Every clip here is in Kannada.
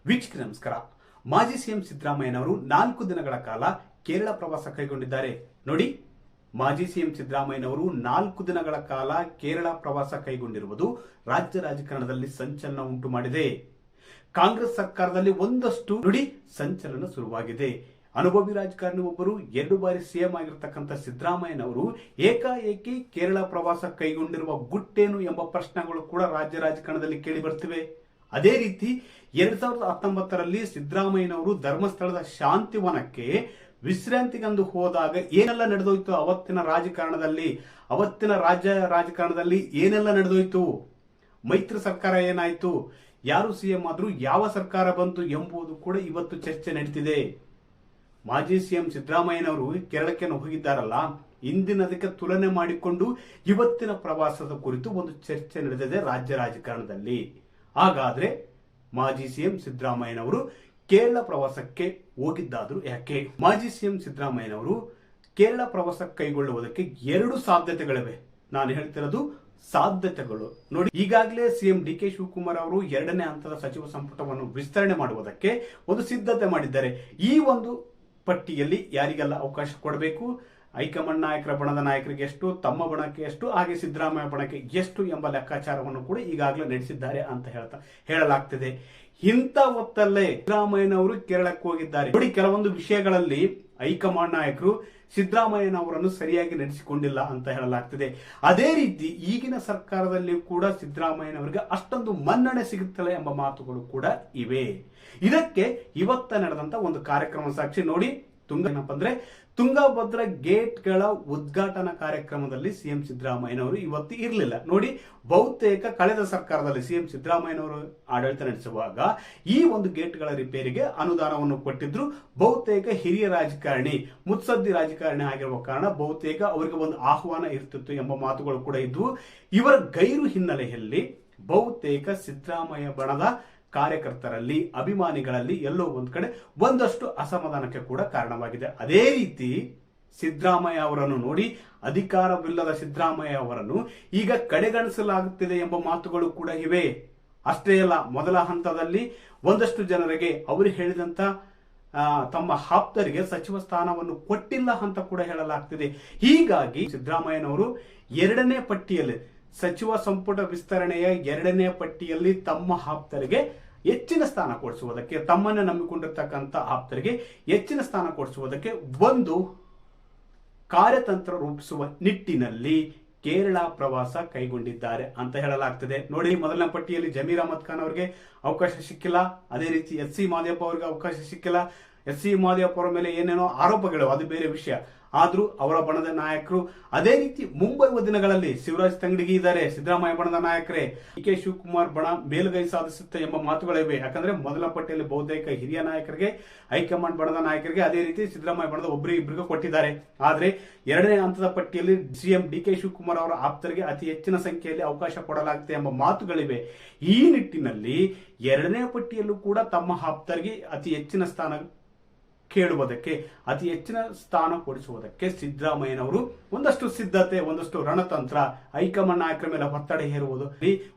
ವೀಕ್ಷಕರೇ ನಮಸ್ಕಾರ. ಮಾಜಿ ಸಿಎಂ ಸಿದ್ದರಾಮಯ್ಯನವರು 4 ದಿನಗಳ ಕಾಲ ಕೇರಳ ಪ್ರವಾಸ ಕೈಗೊಂಡಿದ್ದಾರೆ. ನೋಡಿ, ಮಾಜಿ ಸಿಎಂ ಸಿದ್ದರಾಮಯ್ಯನವರು 4 ದಿನಗಳ ಕಾಲ ಕೇರಳ ಪ್ರವಾಸ ಕೈಗೊಂಡಿರುವುದು ರಾಜ್ಯ ರಾಜಕಾರಣದಲ್ಲಿ ಸಂಚಲನ ಉಂಟು ಮಾಡಿದೆ. ಕಾಂಗ್ರೆಸ್ ಸರ್ಕಾರದಲ್ಲಿ ಒಂದಷ್ಟು ಸಂಚಲನ ಶುರುವಾಗಿದೆ. ಅನುಭವಿ ರಾಜಕಾರಣಿ ಒಬ್ಬರು 2 ಬಾರಿ ಸಿಎಂ ಆಗಿರತಕ್ಕಂಥ ಸಿದ್ದರಾಮಯ್ಯನವರು ಏಕಾಏಕಿ ಕೇರಳ ಪ್ರವಾಸ ಕೈಗೊಂಡಿರುವ ಗುಟ್ಟೇನು ಎಂಬ ಪ್ರಶ್ನೆಗಳು ಕೂಡ ರಾಜ್ಯ ರಾಜಕಾರಣದಲ್ಲಿ ಕೇಳಿ ಬರ್ತಿವೆ. ಅದೇ ರೀತಿ 2019ರಲ್ಲಿ ಸಿದ್ದರಾಮಯ್ಯನವರು ಧರ್ಮಸ್ಥಳದ ಶಾಂತಿವನಕ್ಕೆ ವಿಶ್ರಾಂತಿಗೆಂದು ಹೋದಾಗ ಏನೆಲ್ಲ ನಡೆದೋಯ್ತು, ಅವತ್ತಿನ ರಾಜ್ಯ ರಾಜಕಾರಣದಲ್ಲಿ ಏನೆಲ್ಲ ನಡೆದೋಯ್ತು, ಮೈತ್ರಿ ಸರ್ಕಾರ ಏನಾಯ್ತು, ಯಾರು ಸಿಎಂ ಆದ್ರೂ, ಯಾವ ಸರ್ಕಾರ ಬಂತು ಎಂಬುದು ಕೂಡ ಇವತ್ತು ಚರ್ಚೆ ನಡೀತಿದೆ. ಮಾಜಿ ಸಿಎಂ ಸಿದ್ದರಾಮಯ್ಯನವರು ಕೇರಳಕ್ಕೆ ಹೋಗಿದ್ದಾರಲ್ಲ, ಇಂದಿನದಕ್ಕೆ ತುಲನೆ ಮಾಡಿಕೊಂಡು ಇವತ್ತಿನ ಪ್ರವಾಸದ ಕುರಿತು ಒಂದು ಚರ್ಚೆ ನಡೆದಿದೆ ರಾಜ್ಯ ರಾಜಕಾರಣದಲ್ಲಿ. ಹಾಗಾದ್ರೆ ಮಾಜಿ ಸಿಎಂ ಸಿದ್ದರಾಮಯ್ಯನವರು ಕೇರಳ ಪ್ರವಾಸಕ್ಕೆ ಹೋಗಿದ್ದಾದ್ರು ಯಾಕೆ? ಮಾಜಿ ಸಿಎಂ ಸಿದ್ದರಾಮಯ್ಯನವರು ಕೇರಳ ಪ್ರವಾಸ ಕೈಗೊಳ್ಳುವುದಕ್ಕೆ 2 ಸಾಧ್ಯತೆಗಳಿವೆ. ನಾನು ಹೇಳ್ತಿರೋದು ಸಾಧ್ಯತೆಗಳು. ನೋಡಿ, ಈಗಾಗಲೇ ಸಿಎಂ ಡಿ.ಕೆ. ಶಿವಕುಮಾರ್ ಅವರು 2ನೇ ಹಂತದ ಸಚಿವ ಸಂಪುಟವನ್ನು ವಿಸ್ತರಣೆ ಮಾಡುವುದಕ್ಕೆ ಒಂದು ಸಿದ್ಧತೆ ಮಾಡಿದ್ದಾರೆ. ಈ ಒಂದು ಪಟ್ಟಿಯಲ್ಲಿ ಯಾರಿಗೆಲ್ಲ ಅವಕಾಶ ಕೊಡಬೇಕು, ಹೈಕಮಾಂಡ್ ನಾಯಕರ ಬಣದ ನಾಯಕರಿಗೆ ಎಷ್ಟು, ತಮ್ಮ ಬಣಕ್ಕೆ ಎಷ್ಟು, ಹಾಗೆ ಸಿದ್ದರಾಮಯ್ಯ ಬಣಕ್ಕೆ ಎಷ್ಟು ಎಂಬ ಲೆಕ್ಕಾಚಾರವನ್ನು ಕೂಡ ಈಗಾಗಲೇ ನಡೆಸಿದ್ದಾರೆ ಅಂತ ಹೇಳಲಾಗ್ತಿದೆ. ಇಂಥ ಹೊತ್ತಲ್ಲೇ ಸಿದ್ದರಾಮಯ್ಯನವರು ಕೇರಳಕ್ಕೆ ಹೋಗಿದ್ದಾರೆ. ನೋಡಿ, ಕೆಲವೊಂದು ವಿಷಯಗಳಲ್ಲಿ ಹೈಕಮಾಂಡ್ ನಾಯಕರು ಸಿದ್ದರಾಮಯ್ಯನವರನ್ನು ಸರಿಯಾಗಿ ನಡೆಸಿಕೊಂಡಿಲ್ಲ ಅಂತ ಹೇಳಲಾಗ್ತಿದೆ. ಅದೇ ರೀತಿ ಈಗಿನ ಸರ್ಕಾರದಲ್ಲಿ ಕೂಡ ಸಿದ್ದರಾಮಯ್ಯನವರಿಗೆ ಅಷ್ಟೊಂದು ಮನ್ನಣೆ ಸಿಗುತ್ತಿಲ್ಲ ಎಂಬ ಮಾತುಗಳು ಕೂಡ ಇವೆ. ಇದಕ್ಕೆ ಇವತ್ತ ನಡೆದಂತ ಒಂದು ಕಾರ್ಯಕ್ರಮ ಸಾಕ್ಷಿ. ನೋಡಿ, ತುಂಗಭದ್ರಾ ಗೇಟ್ಗಳ ಉದ್ಘಾಟನಾ ಕಾರ್ಯಕ್ರಮದಲ್ಲಿ ಸಿಎಂ ಸಿದ್ದರಾಮಯ್ಯನವರು ಇವತ್ತು ಇರಲಿಲ್ಲ. ನೋಡಿ, ಬಹುತೇಕ ಕಳೆದ ಸರ್ಕಾರದಲ್ಲಿ ಸಿಎಂ ಸಿದ್ದರಾಮಯ್ಯನವರು ಆಡಳಿತ ನಡೆಸುವಾಗ ಈ ಒಂದು ಗೇಟ್ಗಳ ರಿಪೇರಿಗೆ ಅನುದಾನವನ್ನು ಕೊಟ್ಟಿದ್ರು. ಬಹುತೇಕ ಹಿರಿಯ ರಾಜಕಾರಣಿ, ಮುತ್ಸದ್ದಿ ರಾಜಕಾರಣಿ ಆಗಿರುವ ಕಾರಣ ಬಹುತೇಕ ಅವರಿಗೆ ಒಂದು ಆಹ್ವಾನ ಇರ್ತಿತ್ತು ಎಂಬ ಮಾತುಗಳು ಕೂಡ ಇದ್ವು. ಇವರ ಗೈರು ಹಿನ್ನೆಲೆಯಲ್ಲಿ ಬಹುತೇಕ ಸಿದ್ದರಾಮಯ್ಯ ಬಣದ ಕಾರ್ಯಕರ್ತರಲ್ಲಿ, ಅಭಿಮಾನಿಗಳಲ್ಲಿ ಎಲ್ಲೋ ಒಂದ್ ಕಡೆ ಒಂದಷ್ಟು ಅಸಮಾಧಾನಕ್ಕೆ ಕೂಡ ಕಾರಣವಾಗಿದೆ. ಅದೇ ರೀತಿ ಸಿದ್ದರಾಮಯ್ಯ ಅವರನ್ನು ನೋಡಿ, ಅಧಿಕಾರವಿಲ್ಲದ ಸಿದ್ದರಾಮಯ್ಯ ಅವರನ್ನು ಈಗ ಕಡೆಗಣಿಸಲಾಗುತ್ತಿದೆ ಎಂಬ ಮಾತುಗಳು ಕೂಡ ಇವೆ. ಅಷ್ಟೇ ಅಲ್ಲ, ಮೊದಲ ಹಂತದಲ್ಲಿ ಒಂದಷ್ಟು ಜನರಿಗೆ ಅವರು ಹೇಳಿದಂತ ತಮ್ಮ ಆಪ್ತರಿಗೆ ಸಚಿವ ಸ್ಥಾನವನ್ನು ಕೊಟ್ಟಿಲ್ಲ ಅಂತ ಕೂಡ ಹೇಳಲಾಗ್ತಿದೆ. ಹೀಗಾಗಿ ಸಿದ್ದರಾಮಯ್ಯನವರು 2ನೇ ಪಟ್ಟಿಯಲ್ಲಿ, ಸಚಿವ ಸಂಪುಟ ವಿಸ್ತರಣೆಯ 2ನೇ ಪಟ್ಟಿಯಲ್ಲಿ ತಮ್ಮ ಆಪ್ತರಿಗೆ ಹೆಚ್ಚಿನ ಸ್ಥಾನ ಕೊಡಿಸುವುದಕ್ಕೆ, ತಮ್ಮನ್ನು ನಂಬಿಕೊಂಡಿರ್ತಕ್ಕಂಥ ಆಪ್ತರಿಗೆ ಹೆಚ್ಚಿನ ಸ್ಥಾನ ಕೊಡಿಸುವುದಕ್ಕೆ ಒಂದು ಕಾರ್ಯತಂತ್ರ ರೂಪಿಸುವ ನಿಟ್ಟಿನಲ್ಲಿ ಕೇರಳ ಪ್ರವಾಸ ಕೈಗೊಂಡಿದ್ದಾರೆ ಅಂತ ಹೇಳಲಾಗ್ತದೆ. ನೋಡಿ, ಮೊದಲನೇ ಪಟ್ಟಿಯಲ್ಲಿ ಜಮೀರ್ ಅಹಮದ್ ಖಾನ್ ಅವರಿಗೆ ಅವಕಾಶ ಸಿಕ್ಕಿಲ್ಲ. ಅದೇ ರೀತಿ ಎಸ್.ಸಿ. ಮಾದೇವಪ್ಪ ಅವರಿಗೆ ಅವಕಾಶ ಸಿಕ್ಕಿಲ್ಲ. ಎಸ್.ಸಿ. ಮಾದೇವಪ್ಪ ಅವರ ಮೇಲೆ ಏನೇನೋ ಆರೋಪಗಳು, ಅದು ಬೇರೆ ವಿಷಯ. ಆದ್ರೂ ಅವರ ಬಣದ ನಾಯಕರು, ಅದೇ ರೀತಿ ಮುಂಬರುವ ದಿನಗಳಲ್ಲಿ ಶಿವರಾಜ್ ತಂಗಡಗಿ ಇದ್ದಾರೆ, ಸಿದ್ದರಾಮಯ್ಯ ಬಣದ ನಾಯಕರೇ, ಡಿ.ಕೆ. ಶಿವಕುಮಾರ್ ಬಣ ಮೇಲುಗೈ ಸಾಧಿಸುತ್ತೆ ಎಂಬ ಮಾತುಗಳಿವೆ. ಯಾಕಂದ್ರೆ ಮೊದಲ ಪಟ್ಟಿಯಲ್ಲಿ ಬಹುತೇಕ ಹಿರಿಯ ನಾಯಕರಿಗೆ, ಹೈಕಮಾಂಡ್ ಬಣದ ನಾಯಕರಿಗೆ, ಅದೇ ರೀತಿ ಸಿದ್ದರಾಮಯ್ಯ ಬಣದ ಇಬ್ಬರಿಗೂ ಕೊಟ್ಟಿದ್ದಾರೆ. ಆದ್ರೆ 2ನೇ ಹಂತದ ಪಟ್ಟಿಯಲ್ಲಿ ಸಿಎಂ ಡಿ.ಕೆ. ಶಿವಕುಮಾರ್ ಅವರ ಆಪ್ತರಿಗೆ ಅತಿ ಹೆಚ್ಚಿನ ಸಂಖ್ಯೆಯಲ್ಲಿ ಅವಕಾಶ ಕೊಡಲಾಗುತ್ತೆ ಎಂಬ ಮಾತುಗಳಿವೆ. ಈ ನಿಟ್ಟಿನಲ್ಲಿ 2ನೇ ಪಟ್ಟಿಯಲ್ಲೂ ಕೂಡ ತಮ್ಮ ಆಪ್ತರಿಗೆ ಅತಿ ಹೆಚ್ಚಿನ ಸ್ಥಾನ ಕೇಳುವುದಕ್ಕೆ, ಅತಿ ಹೆಚ್ಚಿನ ಸ್ಥಾನ ಕೊಡಿಸುವುದಕ್ಕೆ ಸಿದ್ದರಾಮಯ್ಯನವರು ಒಂದಷ್ಟು ಸಿದ್ಧತೆ, ಒಂದಷ್ಟು ರಣತಂತ್ರ, ಹೈಕಮಾಂಡ್ ನಾಯಕರ ಮೇಲೆ ಒತ್ತಡ ಹೇರುವುದು,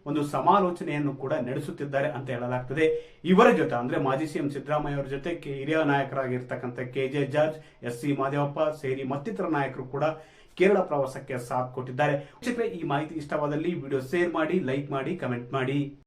ಒಂದು ಸಮಾಲೋಚನೆಯನ್ನು ಕೂಡ ನಡೆಸುತ್ತಿದ್ದಾರೆ ಅಂತ ಹೇಳಲಾಗ್ತದೆ. ಇವರ ಜೊತೆ ಅಂದ್ರೆ ಮಾಜಿ ಸಿಎಂ ಸಿದ್ದರಾಮಯ್ಯ ಅವರ ಜೊತೆ ಹಿರಿಯ ನಾಯಕರಾಗಿರ್ತಕ್ಕಂಥ ಕೆ.ಜೆ. ಜಾರ್ಜ್, ಎಸ್.ಸಿ. ಮಾದೇವಪ್ಪ ಸೇರಿ ಮತ್ತಿತರ ನಾಯಕರು ಕೂಡ ಕೇರಳ ಪ್ರವಾಸಕ್ಕೆ ಸಾಥ್ ಕೊಟ್ಟಿದ್ದಾರೆ. ಈ ಮಾಹಿತಿ ಇಷ್ಟವಾದಲ್ಲಿ ವಿಡಿಯೋ ಶೇರ್ ಮಾಡಿ, ಲೈಕ್ ಮಾಡಿ, ಕಮೆಂಟ್ ಮಾಡಿ.